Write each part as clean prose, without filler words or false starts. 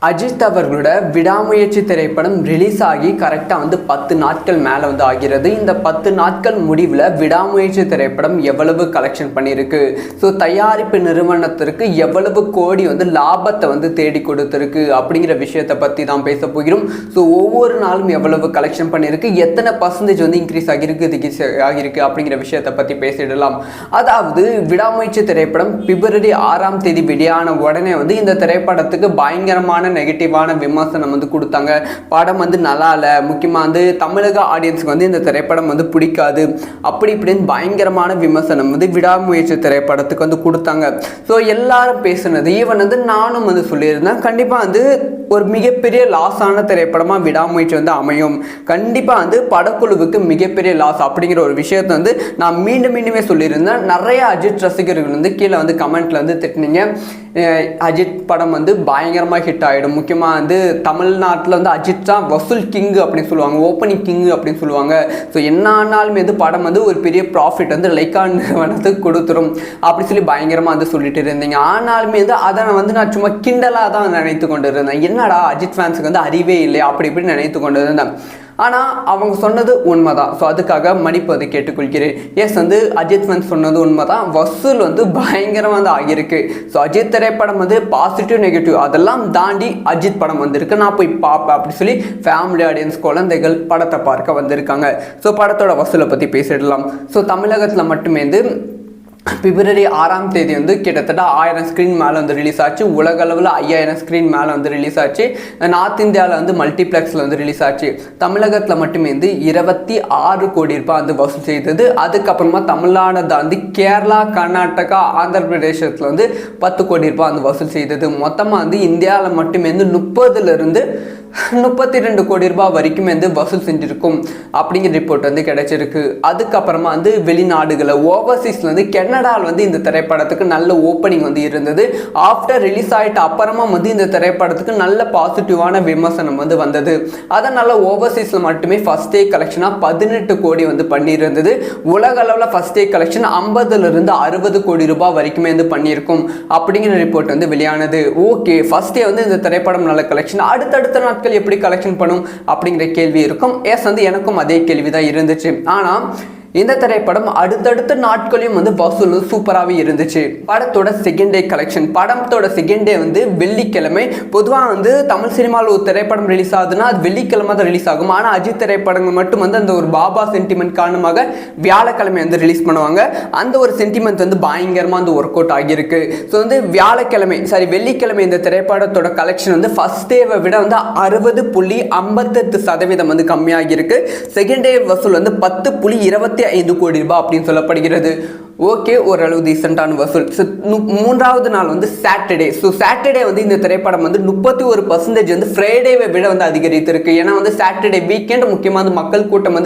அஜித் அவர்களோட விடாமுயற்சி திரைப்படம் ரிலீஸ் ஆகி கரெக்டாக 10 நாட்கள் மேலே ஆகிறது. இந்த 10 நாட்கள் முடிவில் விடாமுயற்சி திரைப்படம் எவ்வளவு கலெக்ஷன் பண்ணியிருக்கு, ஸோ தயாரிப்பு நிறுவனத்திற்கு எவ்வளவு கோடி லாபத்தை தேடி கொடுத்துருக்கு அப்படிங்கிற விஷயத்தை பற்றி தான் பேச போகிறோம். ஸோ ஒவ்வொரு நாளும் எவ்வளவு கலெக்ஷன் பண்ணியிருக்கு, எத்தனை பர்சன்டேஜ் இன்க்ரீஸ் ஆகிருக்கு அப்படிங்கிற விஷயத்தை பற்றி பேசிடலாம். அதாவது விடாமுயற்சி திரைப்படம் பிப்ரவரி 6ஆம் தேதி வெளியான உடனே இந்த திரைப்படத்துக்கு பயங்கரமான நெகட்டிவான விமர்சனம் கொடுத்தாங்க. படம் நல்லா இல்லை, முக்கியமாக தமிழக ஆடியன்ஸுக்கு இந்த திரைப்படம் பிடிக்காது, அப்படி இப்படின்னு பயங்கரமான விமர்சனம் விடாமுயற்சி திரைப்படத்துக்கு கொடுத்தாங்க. ஸோ எல்லாரும் பேசுனது ஈவன் நானும் சொல்லியிருந்தேன், கண்டிப்பாக ஒரு மிகப்பெரிய லாஸான திரைப்படமாக விடாமுயற்சி அமையும், கண்டிப்பாக படக்குழுவுக்கு மிகப்பெரிய லாஸ் அப்படிங்கிற ஒரு விஷயத்தை நான் மீண்டுமே சொல்லியிருந்தேன். நிறைய அஜித் ரசிகர்கள் கீழே கமெண்ட்ல திட்டினீங்க, அஜித் படம் பயங்கரமாக ஹிட் ஆகிடும், முக்கியமாக தமிழ்நாட்டில் அஜித் தான் வசூல் கிங் அப்படின்னு சொல்லுவாங்க, ஓப்பனிங் கிங் அப்படின்னு சொல்லுவாங்க. ஸோ என்ன ஆனாலுமே படம் ஒரு பெரிய ப்ராஃபிட் லைக்கான் கொடுத்துரும் அப்படி சொல்லி பயங்கரமாக சொல்லிட்டு இருந்தீங்க. ஆனாலுமே அதை நான் சும்மா கிண்டலாக தான் நினைத்து கொண்டு இருந்தேன். என்னடா அஜித் ஃபேன்ஸுக்கு அறிவே இல்லையா அப்படி இப்படி நினைத்து கொண்டு இருந்தேன். ஆனால் அவங்க சொன்னது உண்மைதான். ஸோ அதுக்காக மன்னிப்பு கேட்டுக்கொள்கிறேன். எஸ் அஜித் ஃபேன்ஸ் சொன்னது உண்மைதான், வசூல் பயங்கரமாக ஆகியிருக்கு. ஸோ அஜித் திரைப்படம் பாசிட்டிவ் நெகட்டிவ் அதெல்லாம் தாண்டி அஜித் படம் வந்திருக்கு, நான் போய் பார்ப்பேன் அப்படி சொல்லி ஃபேமிலி ஆடியன்ஸ் குழந்தைகள் படத்தை பார்க்க வந்திருக்காங்க. ஸோ படத்தோட வசூலை பற்றி பேசிடலாம். ஸோ தமிழகத்தில் மட்டுமே பிப்ரவரி 6ஆம் தேதி கிட்டத்தட்ட 1000 ஸ்க்ரீன் மேலே ரிலீஸ் ஆச்சு. உலக அளவில் 5000 ஸ்க்ரீன் மேலே ரிலீஸ் ஆச்சு. நார்த் இந்தியாவில் மல்டிப்ளெக்ஸில் ரிலீஸ் ஆச்சு. தமிழகத்தில் மட்டுமே 26 கோடி ரூபாய் வசூல் செய்தது. அதுக்கப்புறமா தமிழ்நாடு தாண்டி கேரளா, கர்நாடகா, ஆந்திர பிரதேசத்தில் 10 கோடி ரூபாய் வசூல் செய்தது. மொத்தமாக இந்தியாவில் மட்டுமே 30லிருந்து 32 கோடி ரூபாய் வரைக்கும் வசூல் செஞ்சுருக்கும் அப்படிங்கிற ரிப்போர்ட் கிடைச்சிருக்கு. அதுக்கப்புறமா வெளிநாடுகளில் ஓவர்சீஸில் கனடாவில் இந்த திரைப்படத்துக்கு நல்ல ஓப்பனிங் இருந்தது. ஆஃப்டர் ரிலீஸ் ஆகிட்ட அப்புறமா இந்த திரைப்படத்துக்கு நல்ல பாசிட்டிவான விமர்சனம் வந்தது. அதனால் ஓவர்சீஸில் மட்டுமே ஃபர்ஸ்ட் டே கலெக்ஷனாக 18 கோடி பண்ணியிருந்தது. உலக அளவில் ஃபர்ஸ்ட் டே கலெக்ஷன் 50லிருந்து 60 கோடி ரூபாய் வரைக்குமே பண்ணியிருக்கும் அப்படிங்கிற ரிப்போர்ட் வெளியானது. ஓகே, ஃபர்ஸ்ட் டே இந்த திரைப்படம் நல்ல கலெக்ஷன், அடுத்தடுத்த நாட்கள் எப்படி கலெக்ஷன் பண்ணும் அப்படிங்கிற கேள்வி இருக்கும். எஸ் எனக்கும் அதே கேள்வி தான் இருந்துச்சு. ஆனால் இந்த திரைப்படம் அடுத்தடுத்த நாட்களையும் வசூல் சூப்பராகவே இருந்துச்சு. படத்தோட செகண்ட் டே கலெக்ஷன், படத்தோட செகண்ட் டே வெள்ளிக்கிழமை. பொதுவாக தமிழ் சினிமாவில் ஒரு திரைப்படம் ரிலீஸ் ஆகுதுன்னா அது வெள்ளிக்கிழமை தான் ரிலீஸ் ஆகும். ஆனால் அஜித் திரைப்படங்கள் மட்டும் அந்த ஒரு பாபா சென்டிமெண்ட் காரணமாக வியாழக்கிழமை ரிலீஸ் பண்ணுவாங்க. அந்த ஒரு சென்டிமெண்ட் பயங்கரமாக ஒர்க் அவுட் ஆகியிருக்கு. ஸோ வியாழக்கிழமை வெள்ளிக்கிழமை இந்த திரைப்படத்தோட கலெக்ஷன் ஃபர்ஸ்ட் டேவை விட 60.58% கம்மியாகியிருக்கு. செகண்ட் டே வசூல் 10.25 கோடி ரூபாய் அப்படின்னு சொல்லப்படுகிறது. ஓகே, ஓரளவு டீசெண்டான வசூல். மூன்றாவது நாள் சாட்டர்டே. ஸோ சாட்டர்டே இந்த திரைப்படம் 31% ஃப்ரைடேவை விட அதிகரித்திருக்கு. ஏன்னா சாட்டர்டே வீக்கெண்ட் முக்கியமாக மக்கள் கூட்டம்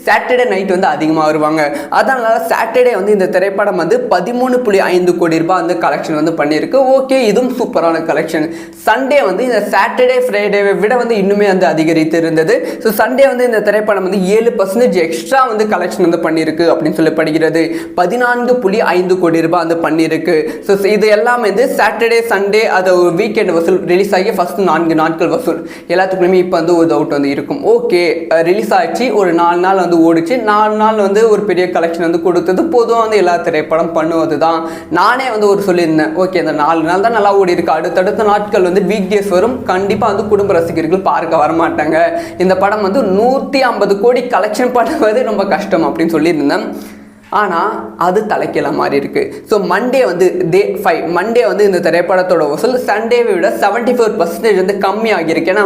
சாட்டர்டே நைட் அதிகமாக வருவாங்க. அதனால சாட்டர்டே இந்த திரைப்படம் 13.5 கோடி ரூபாய் கலெக்ஷன் பண்ணியிருக்கு. ஓகே, இதுவும் சூப்பரான கலெக்ஷன். சண்டே இந்த சாட்டர்டே ஃப்ரைடேவை விட இன்னுமே அதிகரித்து இருந்தது. ஸோ சண்டே இந்த திரைப்படம் 7% எக்ஸ்ட்ரா கலெக்ஷன் பண்ணியிருக்கு அப்படின்னு சொல்லப்படுகிறது. 14.5 கோடி ரூபாய் பண்ணியிருக்கு. ஸோ இது எல்லாமே சாட்டர்டே சண்டே அது வீக்கெண்ட் வசூல் ரிலீஸ் ஆகி ஃபர்ஸ்ட் 4 நாட்கள் வசூல் எல்லாத்துக்குமே இப்போ ஒரு டவுட் இருக்கும். ஓகே, ரிலீஸ் ஆச்சு, ஒரு 4 நாள் ஓடிச்சு, 4 நாள் ஒரு பெரிய கலெக்ஷன் கொடுத்தது பொதுவாக எல்லா திரைப்படம் பண்ணுவது தான். நானே ஒரு சொல்லியிருந்தேன், ஓகே இந்த 4 நாள் தான் நல்லா ஓடி இருக்கு, அடுத்தடுத்த நாட்கள் வீக் டேஸ் வரும், கண்டிப்பாக குடும்ப ரசிகர்கள் பார்க்க வரமாட்டாங்க, இந்த படம் 150 கோடி கலெக்ஷன் பண்ணுவது ரொம்ப கஷ்டம் அப்படின்னு சொல்லியிருந்தேன். ஆனால் அது தலைக்கீழ மாறி இருக்கு. ஸோ மண்டே டே 5 மண்டே இந்த திரைப்படத்தோட வசூல் சண்டேவை விட 74% கம்மியாகிருக்கு. ஏன்னா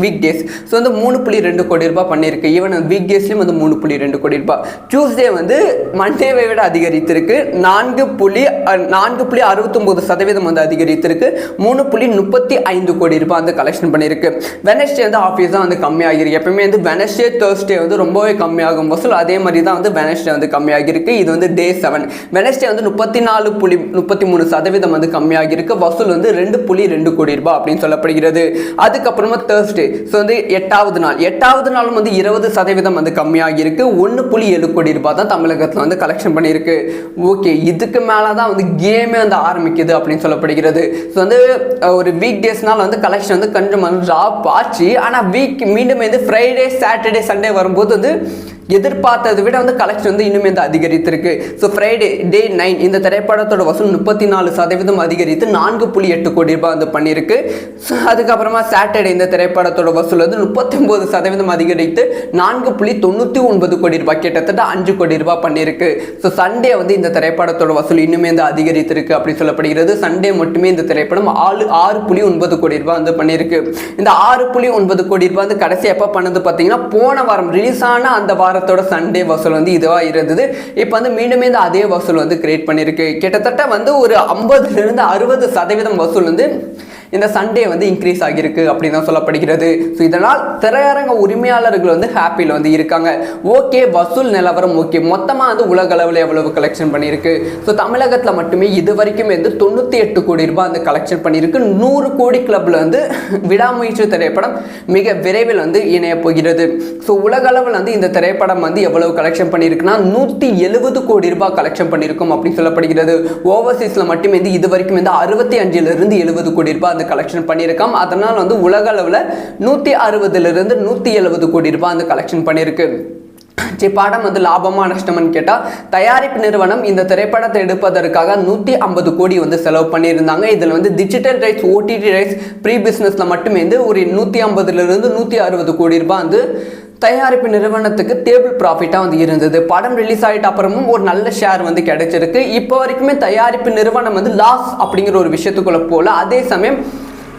வீக் டேஸ். ஸோ 3.2 கோடி ரூபாய் பண்ணியிருக்கு. ஈவன் வீக் டேஸ்லையும் 3.2 கோடி ரூபாய். டியூஸ்டே மண்டேவை விட அதிகரித்திருக்கு. 4.69% அதிகரித்திருக்கு. 3.35 கோடி ரூபாய் கலெக்ஷன் பண்ணியிருக்கு. வெனஸ்டே ஆஃபீஸ் தான் கம்மியாகிருக்கு. எப்பவுமே வெனஸ்டே தேர்ஸ்டே ரொம்பவே கம்மியாகும் வசூல். அதே மாதிரி தான் வெனஸ்டே கம்மியாகி கம்மியாகிருக்கு. இது வந்து டே 7. வெனஸ்டே வந்து 34.33% வந்து கம்மியாகிருக்கு. வசூல் வந்து 2.2 கோடி ரூபாய் அப்படின்னு சொல்லப்படுகிறது. அதுக்கப்புறமா தேர்ஸ்டே, ஸோ வந்து 8வது நாளும் வந்து 20% வந்து கம்மியாகிருக்கு. 1.7 கோடி ரூபாய் தான் தமிழகத்தில் வந்து கலெக்ஷன் பண்ணியிருக்கு. ஓகே, இதுக்கு மேலே தான் வந்து கேமே வந்து ஆரம்பிக்குது அப்படின்னு சொல்லப்படுகிறது. ஸோ வந்து ஒரு வீக் டேஸ்னால வந்து கலெக்ஷன் வந்து கொஞ்சம் ட்ராப் ஆச்சு. ஆனால் மீண்டும் வந்து ஃப்ரைடே, சாட்டர்டே, சண்டே வரும்போது வந்து எதிர்பார்த்ததை விட வந்து கலெக்ஷன் வந்து இன்னுமே வந்து அதிகரித்திருக்கு. ஸோ ஃப்ரைடே டே 9 இந்த திரைப்படத்தோட வசூல் 34% அதிகரித்து 4.8 கோடி ரூபாய் வந்து பண்ணியிருக்கு. ஸோ அதுக்கப்புறமா சாட்டர்டே இந்த திரைப்படத்தோட வசூல் வந்து 39% அதிகரித்து 4.99 கோடி ரூபாய், கிட்டத்தட்ட 5 கோடி ரூபாய் பண்ணியிருக்கு. ஸோ சண்டே வந்து இந்த திரைப்படத்தோட வசூல் இன்னுமே வந்து அதிகரித்திருக்கு அப்படின்னு சொல்லப்படுகிறது. சண்டே மட்டுமே இந்த திரைப்படம் 6.9 கோடி ரூபாய் வந்து பண்ணியிருக்கு. இந்த 6.9 கோடி ரூபாய் வந்து கடைசி எப்போ பண்ணது பார்த்தீங்கன்னா போன வாரம் ரிலீஸ் ஆன அந்த வாரத்தோட சண்டே வசூல் வந்து இதுவாக இருந்தது. இப்போ வந்து மீண்டுமே இந்த அதே வசூல் வந்து கிரியேட் பண்ணியிருக்கு. கிட்டத்தட்ட வந்து ஒரு 50% 60% வசூல் வந்து இந்த சண்டே வந்து இன்க்ரீஸ் ஆகியிருக்கு அப்படின்னு தான் சொல்லப்படுகிறது. ஸோ இதனால் திரையரங்க உரிமையாளர்கள் வந்து ஹாப்பியில் வந்து இருக்காங்க. ஓகே, வசூல் நிலவரம் ஓகே, மொத்தமாக வந்து உலக அளவில் எவ்வளவு கலெக்ஷன் பண்ணியிருக்கு. ஸோ தமிழகத்தில் மட்டுமே இது வரைக்கும் வந்து 98 கோடி ரூபாய் வந்து கலெக்ஷன் பண்ணியிருக்கு. 100 கோடி கிளப்பில் வந்து விடாமுயற்சி திரைப்படம் மிக விரைவில் வந்து இணைய போகிறது. ஸோ உலக அளவில் வந்து இந்த திரைப்படம் வந்து எவ்வளவு கலெக்ஷன் பண்ணியிருக்குன்னா 170 கோடி ரூபாய் கலெக்ஷன் பண்ணியிருக்கும் அப்படின்னு சொல்லப்படுகிறது. ஓவர்சீஸில் மட்டுமே வந்து இது வரைக்கும் வந்து 65 to 70 கோடி ரூபாய் கலெக்ஷன் பண்ணியிருக்காம். அதனால் வந்து உலக அளவில் 160 to 170 கோடி ரூபாய் வந்து கலெக்ஷன் பண்ணியிருக்கு. படம் வந்து லாபமா நஷ்டம்னு கேட்டால் தயாரிப்பு நிறுவனம் இந்த திரைப்படத்தை எடுப்பதற்காக 150 கோடி வந்து செலவு பண்ணியிருந்தாங்க. இதில் வந்து digital rights, OTT rights, pre பிஸ்னஸில் மட்டுமே வந்து ஒரு 150 to 160 கோடி ரூபாய் வந்து தயாரிப்பு நிறுவனத்துக்கு டேபிள் ப்ராஃபிட்டாக வந்து இருந்தது. படம் ரிலீஸ் ஆகிட்ட அப்புறமும் ஒரு நல்ல ஷேர் வந்து கிடைச்சிருக்கு. இப்போ வரைக்குமே தயாரிப்பு நிறுவனம் வந்து லாஸ் அப்படிங்கிற ஒரு விஷயத்துக்குள்ளே போல, அதே சமயம்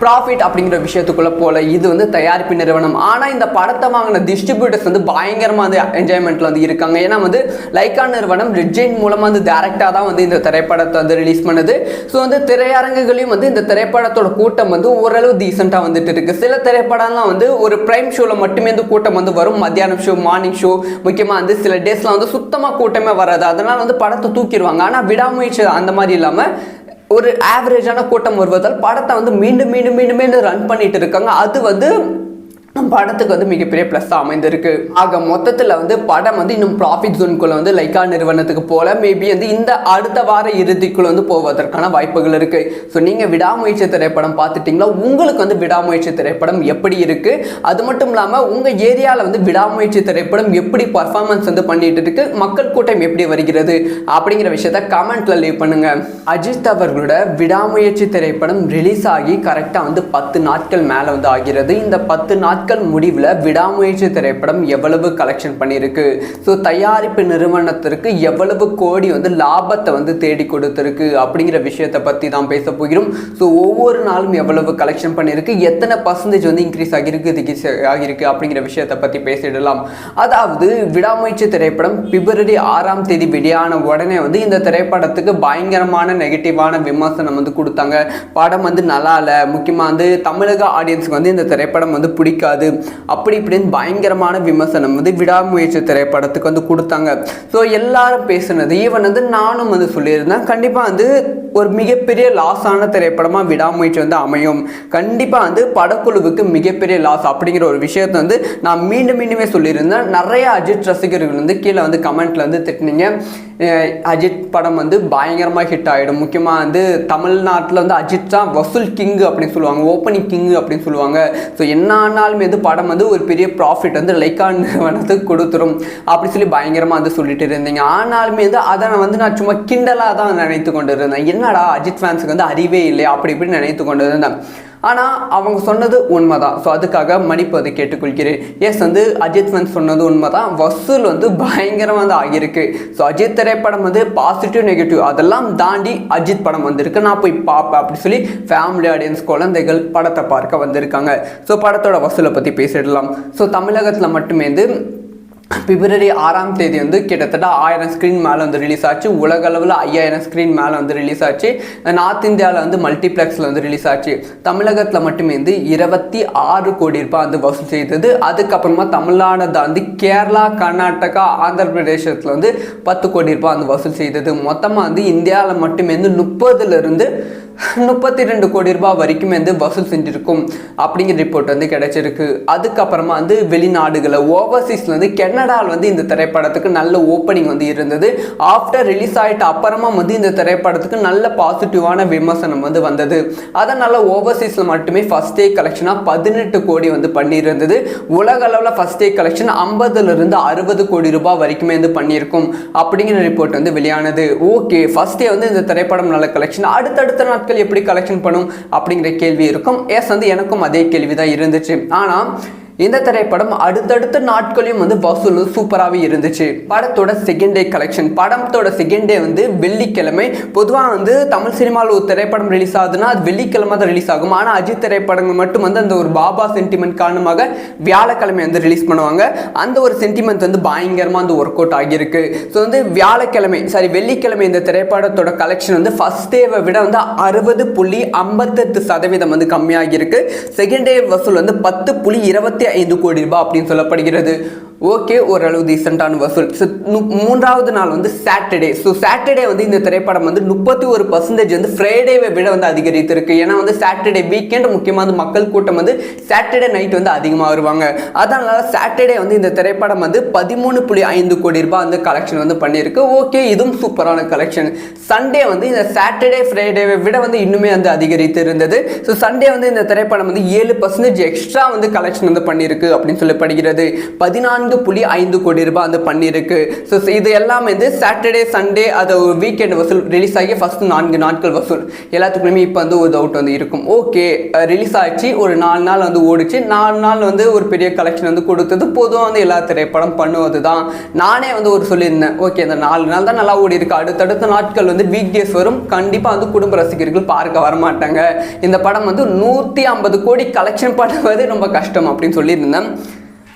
ப்ராஃபிட் அப்படிங்கிற விஷயத்துக்குள்ளே போல இது வந்து தயாரிப்பு நிறுவனம். ஆனால் இந்த படத்தை வாங்கின டிஸ்ட்ரிபியூட்டர்ஸ் வந்து பயங்கரமாக வந்து என்ஜாய்மெண்ட்டில் வந்து இருக்காங்க. ஏன்னா வந்து லைக்கா நிறுவனம் ரெட் ஜெயின்ட் மூலமாக வந்து டேரெக்டாக தான் வந்து இந்த திரைப்படத்தை வந்து ரிலீஸ் பண்ணுது. ஸோ வந்து திரையரங்குகளையும் வந்து இந்த திரைப்படத்தோட கூட்டம் வந்து ஓரளவு டீசெண்டாக வந்துட்டு இருக்குது. சில திரைப்படம்லாம் வந்து ஒரு ப்ரைம் ஷோவில் மட்டுமே வந்து கூட்டம் வந்து வரும், மத்தியானம் ஷோ, மார்னிங் ஷோ, முக்கியமாக வந்து சில டேஸ்லாம் வந்து சுத்தமாக கூட்டமே வராது. அதனால் வந்து படத்தை தூக்கிடுவாங்க. ஆனால் விடாமுயற்சி அந்த மாதிரி இல்லாமல் ஒரு ஆவரேஜான கூட்டம் வருவதால் படத்தை வந்து மீண்டும் ரன் பண்ணிட்டு இருக்காங்க. அது வந்து படத்துக்கு வந்து மிகப்பெரிய ப்ளஸ் அமைந்திருக்கு. ஆக மொத்தத்தில் வந்து படம் வந்து இன்னும் ப்ராஃபிட் ஜோனுக்குள்ள வந்து லைக்கா நிறுவனத்துக்கு போல மேபி வந்து இந்த அடுத்த வார இறுதிக்குள்ள வந்து போவதற்கான வாய்ப்புகள் இருக்கு. ஸோ நீங்கள் விடாமுயற்சி திரைப்படம் பார்த்துட்டிங்களா? உங்களுக்கு வந்து விடாமுயற்சி திரைப்படம் எப்படி இருக்கு? அது மட்டும் இல்லாமல் உங்கள் ஏரியாவில் வந்து விடாமுயற்சி திரைப்படம் எப்படி பர்ஃபார்மன்ஸ் வந்து பண்ணிட்டு இருக்கு, மக்கள் கூட்டம் எப்படி வருகிறது அப்படிங்கிற விஷயத்த கமெண்ட்ல லீவ் பண்ணுங்க. அஜித் அவர்களோட விடாமுயற்சி திரைப்படம் ரிலீஸ் ஆகி கரெக்டாக வந்து 10 நாட்கள் மேலே வந்து ஆகிறது. இந்த 10 நாட்கள் முடிவில் விடாமுயற்சி திரைப்படம் எவ்வளவு கலெக்ஷன் பண்ணியிருக்கு, ஸோ தயாரிப்பு நிறுவனத்திற்கு எவ்வளவு கோடி வந்து லாபத்தை வந்து தேடி கொடுத்துருக்கு அப்படிங்கிற விஷயத்தை பற்றி தான் பேச போகிறோம். ஸோ ஒவ்வொரு நாளும் எவ்வளவு கலெக்ஷன் பண்ணியிருக்கு, எத்தனை பர்சன்டேஜ் வந்து இன்க்ரீஸ் ஆகியிருக்கு அப்படிங்கிற விஷயத்தை பற்றி பேசிடலாம். அதாவது விடாமுயற்சி திரைப்படம் பிப்ரவரி 6ஆம் தேதி வெளியான உடனே வந்து இந்த திரைப்படத்துக்கு பயங்கரமான நெகட்டிவான விமர்சனம் வந்து கொடுத்தாங்க. படம் வந்து நல்லா இல்லை, முக்கியமாக வந்து தமிழக ஆடியன்ஸுக்கு வந்து இந்த திரைப்படம் வந்து பிடிக்காது அப்படி இப்படின்னு பயங்கரமான விமர்சனம் வந்து விடாமுயற்சி திரைப்படத்துக்கு வந்து கொடுத்தாங்க. ஸோ எல்லாரும் பேசுனது, ஈவன் வந்து நானும் வந்து சொல்லியிருந்தேன், கண்டிப்பாக வந்து ஒரு மிகப்பெரிய லாஸான திரைப்படமாக விடாமுயற்சி வந்து அமையும், கண்டிப்பாக வந்து படக்குழுவுக்கு மிகப்பெரிய லாஸ் அப்படிங்கிற ஒரு விஷயத்தை வந்து நான் மீண்டுமே சொல்லியிருந்தேன். நிறைய அஜித் ரசிகர்கள் வந்து கீழே வந்து கமெண்ட்ல வந்து திட்டினீங்க, அஜித் படம் வந்து பயங்கரமாக ஹிட் ஆகிடும், முக்கியமாக வந்து தமிழ்நாட்டில் வந்து அஜித் தான் வசூல் கிங் அப்படின்னு சொல்லுவாங்க, ஓப்பனிங் கிங் அப்படின்னு சொல்லுவாங்க. ஸோ என்ன ஆனாலுமே வந்து படம் வந்து ஒரு பெரிய ப்ராஃபிட் வந்து லைக்கா நிறுவனத்துக்கு கொடுத்துரும் அப்படி சொல்லி பயங்கரமாக வந்து சொல்லிட்டு இருந்தீங்க. ஆனாலுமே வந்து அதை நான் சும்மா கிண்டலாக தான் நினைத்து கொண்டு இருந்தேன். என்னடா அஜித் ஃபேன்ஸுக்கு வந்து அறிவே இல்லையா அப்படி இப்படி நினைத்து கொண்டு இருந்தேன். ஆனால் அவங்க சொன்னது உண்மைதான். ஸோ அதுக்காக மன்னிப்பு வந்து கேட்டுக்கொள்கிறேன். எஸ் வந்து அஜித் ஃபேன்ஸ் சொன்னது உண்மைதான், வசூல் வந்து பயங்கரமாக வந்து ஆகியிருக்கு. ஸோ அஜித் திரைப்படம் வந்து பாசிட்டிவ் நெகட்டிவ் அதெல்லாம் தாண்டி அஜித் படம் வந்திருக்கு, நான் போய் பார்ப்பேன் அப்படி சொல்லி ஃபேமிலி ஆடியன்ஸ் குழந்தைகள் படத்தை பார்க்க வந்திருக்காங்க. ஸோ படத்தோட வசூலை பற்றி பேசிடலாம். ஸோ தமிழகத்தில் மட்டுமே வந்து பிப்ரவரி 6ஆம் தேதி வந்து கிட்டத்தட்ட 1000 ஸ்க்ரீன் மேலே வந்து ரிலீஸ் ஆச்சு. உலக அளவில் 5000 ஸ்க்ரீன் மேலே வந்து ரிலீஸ் ஆச்சு. நார்த் இந்தியாவில் வந்து மல்டிப்ளெக்ஸில் வந்து ரிலீஸ் ஆச்சு. தமிழகத்தில் மட்டுமே வந்து 26 கோடி ரூபாய் வந்து வசூல் செய்தது. அதுக்கப்புறமா தமிழ்நாடு தாண்டி கேரளா, கர்நாடகா, ஆந்திர பிரதேசத்தில் வந்து 10 கோடி ரூபாய் வந்து வசூல் செய்தது. மொத்தமாக வந்து இந்தியாவில் மட்டுமே வந்து 30லிருந்து 32 கோடி ரூபாய் வரைக்கும் வந்து வசூல் செஞ்சிருக்கும் அப்படிங்கிற ரிப்போர்ட் வந்து கிடைச்சிருக்கு. அதுக்கப்புறமா வந்து வெளிநாடுகளில் ஓவர்சீஸில் வந்து கனடாவில் வந்து இந்த திரைப்படத்துக்கு நல்ல ஓப்பனிங் வந்து இருந்தது. ஆஃப்டர் ரிலீஸ் ஆகிட்ட அப்புறமா வந்து இந்த திரைப்படத்துக்கு நல்ல பாசிட்டிவான விமர்சனம் வந்து வந்தது. அதனால் ஓவர்சீஸில் மட்டுமே ஃபர்ஸ்ட் டே கலெக்ஷனாக 18 கோடி வந்து பண்ணியிருந்தது. உலக அளவில் ஃபர்ஸ்ட் டே கலெக்ஷன் 50லிருந்து 60 கோடி ரூபாய் வரைக்குமே வந்து பண்ணியிருக்கும் அப்படிங்கிற ரிப்போர்ட் வந்து வெளியானது. ஓகே, ஃபர்ஸ்ட் டே வந்து இந்த திரைப்படம் நல்ல கலெக்ஷன், அடுத்தடுத்த நாட்கள் எப்படி கலெக்ஷன் பண்ணும் அப்படிங்கிற கேள்வி இருக்கும். வந்து எனக்கும் அதே கேள்வி தான் இருந்துச்சு. ஆனால் இந்த திரைப்படம் அடுத்தடுத்த நாட்களையும் வந்து வசூல் சூப்பராகவே இருந்துச்சு. படத்தோட செகண்ட் டே கலெக்ஷன், படத்தோட செகண்ட் டே வந்து வெள்ளிக்கிழமை. பொதுவாக வந்து தமிழ் சினிமாவில் ஒரு திரைப்படம் ரிலீஸ் ஆகுதுன்னா அது வெள்ளிக்கிழமை தான் ரிலீஸ் ஆகும். ஆனால் அஜித் திரைப்படங்கள் மட்டும் வந்து அந்த ஒரு பாபா சென்டிமெண்ட் காரணமாக வியாழக்கிழமை வந்து ரிலீஸ் பண்ணுவாங்க. அந்த ஒரு சென்டிமெண்ட் வந்து பயங்கரமாக வந்து ஒர்க் அவுட் ஆகியிருக்கு. ஸோ வந்து வெள்ளிக்கிழமை இந்த திரைப்படத்தோட கலெக்ஷன் வந்து ஃபர்ஸ்ட் டேவை விட வந்து 60.58% வந்து கம்மியாகியிருக்கு. செகண்ட் டே வசூல் வந்து 10.25 கோடி ரூபாய் அப்படின்னு சொல்லப்படுகிறது. ஓகே, ஓரளவு டீசெண்டான வசூல். மூன்றாவது நாள் வந்து சாட்டர்டே. ஸோ சாட்டர்டே வந்து இந்த திரைப்படம் வந்து 31% வந்து ஃப்ரைடேவை விட வந்து அதிகரித்திருக்கு. ஏன்னா வந்து சாட்டர்டே வீக்கெண்ட் முக்கியமாக வந்து மக்கள் கூட்டம் வந்து சாட்டர்டே நைட் வந்து அதிகமாக வருவாங்க. அதனால சாட்டர்டே வந்து இந்த திரைப்படம் வந்து 13.5 கோடி ரூபாய் வந்து கலெக்ஷன் வந்து பண்ணியிருக்கு. ஓகே, இதுவும் சூப்பரான கலெக்ஷன். சண்டே வந்து இந்த சாட்டர்டே ஃப்ரைடேவை விட வந்து இன்னுமே வந்து அதிகரித்து இருந்தது. ஸோ சண்டே வந்து இந்த திரைப்படம் வந்து 7% எக்ஸ்ட்ரா வந்து கலெக்ஷன் வந்து பண்ணியிருக்கு அப்படின்னு சொல்லப்படுகிறது. 14.5 கோடி ரூபாய் வந்து பண்ணியிருக்கு. ஸோ இது எல்லாமே வந்து சாட்டர்டே சண்டே அது ஒரு வீக்கெண்ட் வசூல் ரிலீஸ் ஆகி ஃபர்ஸ்ட் 4 நாட்கள் வசூல் எல்லாத்துக்குமே இப்போ வந்து ஒரு டவுட் வந்து இருக்கும். ஓகே, ரிலீஸ் ஆச்சு, ஒரு 4 நாள் வந்து ஓடிச்சு. 4 நாள் வந்து ஒரு பெரிய கலெக்ஷன் வந்து கொடுத்தது. பொதுவாக வந்து எல்லா திரைப்படம் பண்ணுவது தான். நானே வந்து ஒரு சொல்லியிருந்தேன், ஓகே இந்த 4 நாள் தான் நல்லா ஓடி இருக்கு, அடுத்தடுத்த நாட்கள் வந்து வீக் டேஸ் வரும், கண்டிப்பாக வந்து குடும்ப ரசிகர்கள் பார்க்க வரமாட்டாங்க, இந்த படம் வந்து 150 கோடி கலெக்ஷன் பண்ணுவது ரொம்ப கஷ்டம் அப்படின்னு சொல்லியிருந்தேன்.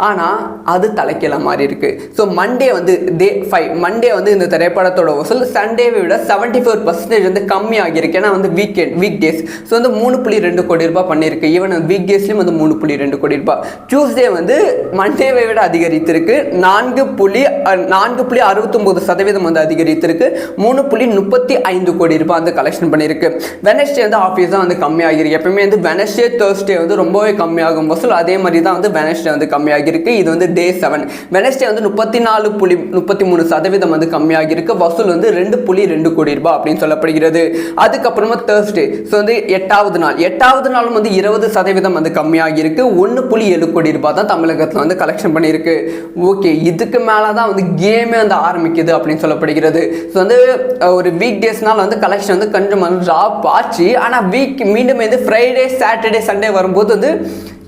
ஆனால் அது தலைக்கீழ மாறி இருக்கு. ஸோ மண்டே வந்து டே 5 மண்டே வந்து இந்த திரைப்படத்தோட வசூல் சண்டேவை விட 74% வந்து கம்மியாகிருக்கு. ஏன்னா வந்து வீக் டேஸ் ஸோ வந்து 3.2 கோடி ரூபாய் பண்ணியிருக்கு. ஈவன் வீக் டேஸ்லேயும் வந்து 3.2 கோடி ரூபாய். டியூஸ்டே வந்து மண்டேவை விட அதிகரித்திருக்கு. 4.69% வந்து அதிகரித்திருக்கு. 3.35 கோடி ரூபாய் வந்து கலெக்ஷன் பண்ணியிருக்கு. வெனஸ்டே வந்து ஆஃபீஸாக வந்து கம்மியாகிருக்கு. எப்பவுமே வந்து வெனஸ்டே தேர்ஸ்டே வந்து ரொம்பவே கம்மியாகும் வசூல். அதே மாதிரி தான் வந்து வெனஸ்டே வந்து கம்மியாகி இருக்கு. இது வந்து டே 7. வெனஸ்டே வந்து 34.33% வந்து கம்மியாகி இருக்கு. வசூல் வந்து 2.2 கோடி ரூபாய் அப்படின்னு சொல்லப்படுகிறது. அதுக்கப்புறமா தேர்ஸ்டே ஸோ வந்து 8வது நாளும் வந்து 20% வந்து கம்மியாகி இருக்கு. 1.7 கோடி ரூபாய் தான் தமிழகத்தில் வந்து கலெக்ஷன் பண்ணியிருக்கு. ஓகே, இதுக்கு மேலே தான் வந்து கேமே வந்து ஆரம்பிக்குது அப்படின்னு சொல்லப்படுகிறது. ஸோ வந்து ஒரு வீக் டேஸ்னால வந்து கலெக்ஷன் வந்து கொஞ்சம் ட்ராப் ஆச்சு. ஆனால் மீண்டும் வந்து ஃப்ரைடே சாட்டர்டே சண்டே வரும்போது வந்து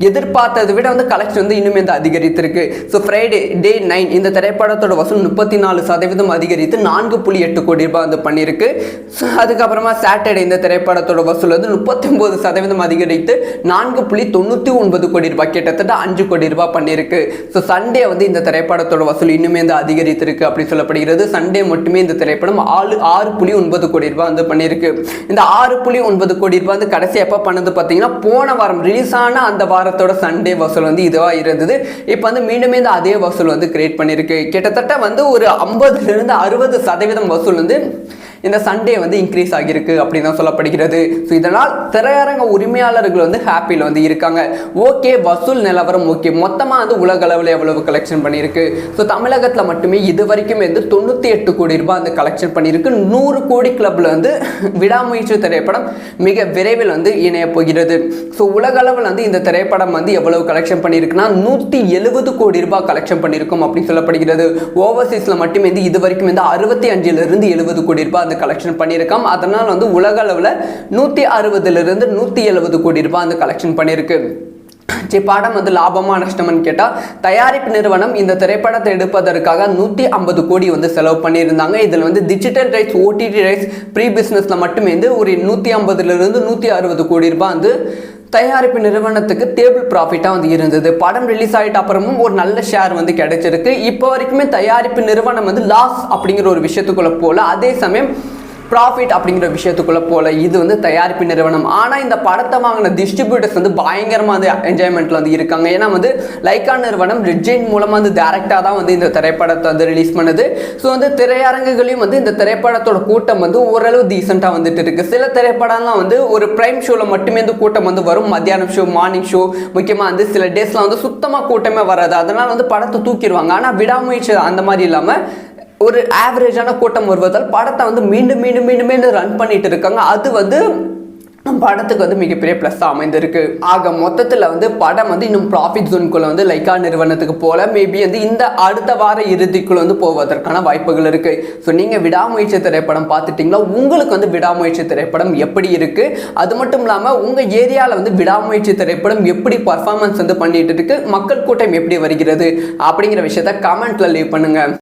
எதிர்பார்த்ததை விட வந்து கலெக்ஷன் வந்து இன்னுமே வந்து அதிகரித்திருக்கு. ஸோ ஃப்ரைடே டே 9 இந்த திரைப்படத்தோட வசூல் 34% அதிகரித்து 4.8 கோடி ரூபாய் வந்து பண்ணியிருக்கு. ஸோ அதுக்கப்புறமா சாட்டர்டே இந்த திரைப்படத்தோட வசூல் வந்து 39% அதிகரித்து 4.99 கோடி ரூபாய், கிட்டத்தட்ட 5 கோடி ரூபாய் பண்ணியிருக்கு. ஸோ சண்டே வந்து இந்த திரைப்படத்தோட வசூல் இன்னுமே வந்து அதிகரித்திருக்கு அப்படின்னு சொல்லப்படுகிறது. சண்டே மட்டுமே இந்த திரைப்படம் 6.9 கோடி ரூபாய் வந்து பண்ணியிருக்கு. இந்த 6.9 கோடி ரூபாய் வந்து கடைசி எப்போ பண்ணது பார்த்தீங்கன்னா போன வாரம் ரிலீஸ் ஆன அந்த வாரத்தோட சண்டே வசூல் வந்து இதுவா இருந்தது. இப்போ வந்து மீண்டுமே இந்த அதே வசூல் வந்து கிரியேட் பண்ணியிருக்கு. கிட்டத்தட்ட வந்து ஒரு 50லிருந்து 60% வசூல் வந்து இந்த சண்டே வந்து இன்க்ரீஸ் ஆகியிருக்கு அப்படின்னு தான் சொல்லப்படுகிறது. ஸோ இதனால் திரையரங்க உரிமையாளர்கள் வந்து ஹாப்பியில் வந்து இருக்காங்க. ஓகே, வசூல் நிலவரம் ஓகே, மொத்தமாக வந்து உலக அளவில் எவ்வளவு கலெக்ஷன் பண்ணியிருக்கு. ஸோ தமிழகத்தில் மட்டுமே இது வரைக்கும் வந்து 98 கோடி ரூபாய் வந்து கலெக்ஷன் பண்ணியிருக்கு. 100 கோடி கிளப்பில் வந்து விடாமுயற்சி திரைப்படம் மிக விரைவில் வந்து இணைய போகிறது. ஸோ உலக அளவில் வந்து இந்த திரைப்படம் வந்து எவ்வளவு கலெக்ஷன் பண்ணியிருக்குன்னா 170 கோடி ரூபாய் கலெக்ஷன் பண்ணியிருக்கும் அப்படின்னு சொல்லப்படுகிறது. ஓவர்சீஸில் மட்டுமே வந்து இது வரைக்கும் வந்து 65லிருந்து 70 கோடி ரூபாய் அந்த கலெக்ஷன் பண்ணியிருக்கோம். அதனால் வந்து உலக அளவில் 160லிருந்து 170 கோடி ரூபாய் அந்த கலெக்ஷன் பண்ணியிருக்கு. படம் வந்து லாபமா நஷ்டம்னு கேட்டால் தயாரிப்பு நிறுவனம் இந்த திரைப்படத்தை எடுப்பதற்காக 150 கோடி வந்து செலவு பண்ணியிருந்தாங்க. இதில் வந்து digital rights, OTT rights, pre பிஸ்னஸில் மட்டுமே வந்து ஒரு 150லிருந்து 160 கோடி ரூபாய் வந்து தயாரிப்பு நிறுவனத்துக்கு டேபிள் ப்ராஃபிட்டாக வந்து இருந்தது. படம் ரிலீஸ் ஆகிட்ட அப்புறமும் ஒரு நல்ல ஷேர் வந்து கிடைச்சிருக்கு. இப்போ வரைக்குமே தயாரிப்பு நிறுவனம் வந்து லாஸ் அப்படிங்கிற ஒரு விஷயத்துக்குள்ள போல, அதே சமயம் ப்ராஃபிட் அப்படிங்கிற விஷயத்துக்குள்ள போல. இது வந்து தயாரிப்பு நிறுவனம். ஆனால் இந்த படத்தை வாங்கின டிஸ்ட்ரிபியூட்டர்ஸ் வந்து பயங்கரமாக வந்து என்ஜாய்மெண்ட்ல வந்து இருக்காங்க. ஏன்னா வந்து லைக்கா நிறுவனம் ரெட் ஜெயின் மூலமாக வந்து டேரக்டாக தான் வந்து இந்த திரைப்படத்தை வந்து ரிலீஸ் பண்ணுது. ஸோ வந்து திரையரங்குகளையும் வந்து இந்த திரைப்படத்தோட கூட்டம் வந்து ஓரளவு டீசெண்டாக வந்துட்டு இருக்கு. சில திரைப்படம்லாம் வந்து ஒரு பிரைம் ஷோவில் மட்டுமே வந்து கூட்டம் வந்து வரும். மத்தியானம் ஷோ, மார்னிங் ஷோ, முக்கியமாக வந்து சில டேஸ்லாம் வந்து சுத்தமாக கூட்டமே வராது. அதனால வந்து படத்தை தூக்கிடுவாங்க. ஆனால் விடாமுயற்சி அந்த மாதிரி இல்லாமல் ஒரு ஆவரேஜான கூட்டம் வருவதால் படத்தை வந்து மீண்டும் மீண்டும் மீண்டுமே ரன் பண்ணிட்டு இருக்காங்க. அது வந்து படத்துக்கு வந்து மிகப்பெரிய ப்ளஸ் அமைந்திருக்கு. ஆக மொத்தத்தில் வந்து படம் வந்து இன்னும் ப்ராஃபிட் ஜோனுக்குள்ள வந்து லைக்கா நிறுவனத்துக்கு போல மேபி வந்து இந்த அடுத்த வார இறுதிக்குள்ள வந்து போவதற்கான வாய்ப்புகள் இருக்கு. ஸோ நீங்கள் விடாமுயற்சி திரைப்படம் பார்த்துட்டீங்களா? உங்களுக்கு வந்து விடாமுயற்சி திரைப்படம் எப்படி இருக்கு? அது மட்டும் இல்லாமல் உங்கள் ஏரியாவில் வந்து விடாமுயற்சி திரைப்படம் எப்படி பர்ஃபார்மன்ஸ் வந்து பண்ணிட்டு இருக்கு, மக்கள் கூட்டம் எப்படி வருகிறது அப்படிங்கிற விஷயத்த கமெண்ட்ல லீவ் பண்ணுங்க.